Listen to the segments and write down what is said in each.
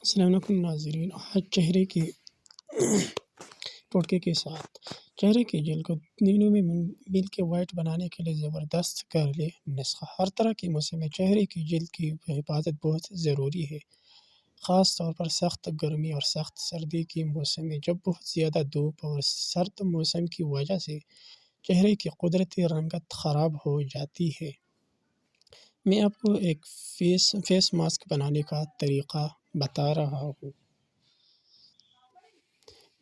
السلام علیکم ناظرین، آج چہرے کے ٹوٹکے کے ساتھ چہرے کی جلد کو دنوں میں مل کے وائٹ بنانے کے لیے زبردست گھریلو نسخہ۔ ہر طرح کے موسم میں چہرے کی جلد کی حفاظت بہت ضروری ہے، خاص طور پر سخت گرمی اور سخت سردی کے موسم میں، جب بہت زیادہ دھوپ اور سرد موسم کی وجہ سے چہرے کی قدرتی رنگت خراب ہو جاتی ہے۔ میں آپ کو ایک فیس ماسک بنانے کا طریقہ بتا رہا ہوں،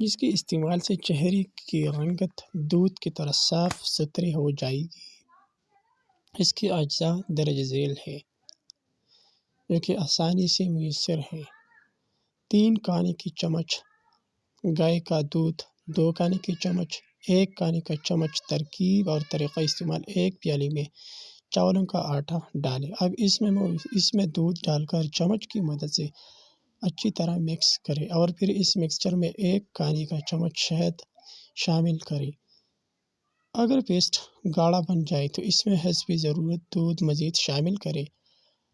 جس کے استعمال سے چہرے کی رنگت دودھ کی طرح صاف ستھری ہو جائے گی۔ اس کے اجزاء درج ذیل ہے، جو کہ آسانی سے میسر ہے۔ 3 کھانے کی چمچ گائے کا دودھ، 2 کھانے کی چمچ، 1 کھانے کا چمچ۔ ترکیب اور طریقہ استعمال: 1 پیالے میں چاولوں کا آٹا ڈالیں۔ اب اس میں دودھ ڈال کر چمچ کی مدد سے اچھی طرح مکس کریں، اور پھر اس مکسچر میں 1 کھانے کا چمچ شہد شامل کریں۔ اگر پیسٹ گاڑھا بن جائے تو اس میں حسب ضرورت دودھ مزید شامل کریں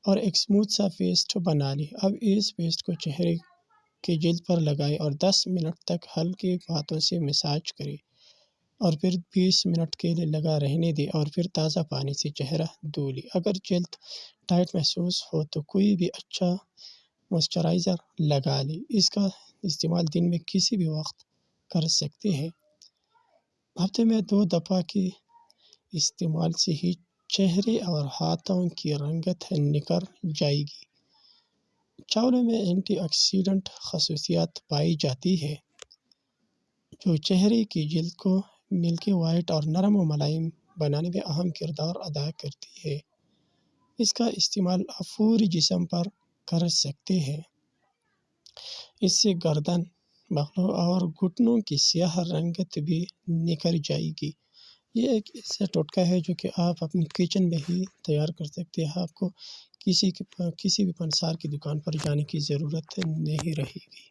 اور ایک اسموتھ سا پیسٹ بنا لیں۔ اب اس پیسٹ کو چہرے کی جلد پر لگائیں اور 10 منٹ تک ہلکے ہاتھوں سے مساج کریں، اور پھر 20 منٹ کے لیے لگا رہنے دیں، اور پھر تازہ پانی سے چہرہ دھو لیں۔ اگر جلد ٹائٹ محسوس ہو تو کوئی بھی اچھا موئسچرائزر لگا لیں۔ اس کا استعمال دن میں کسی بھی وقت کر سکتے ہیں۔ ہفتے میں 2 دفعہ کے استعمال سے ہی چہرے اور ہاتھوں کی رنگت نکھر جائے گی۔ چاولوں میں اینٹی آکسیڈنٹ خصوصیات پائی جاتی ہے، جو چہرے کی جلد کو ملکی وائٹ اور نرم و ملائم بنانے میں اہم کردار ادا کرتی ہے۔ اس کا استعمال آپ پورے جسم پر کر سکتے ہیں۔ اس سے گردن، بغلوں اور گھٹنوں کی سیاہ رنگت بھی نکھر جائے گی۔ یہ ایک ایسا ٹوٹکا ہے جو کہ آپ اپنی کچن میں ہی تیار کر سکتے ہیں۔ آپ کو کسی بھی پنسار کی دکان پر جانے کی ضرورت نہیں رہے گی۔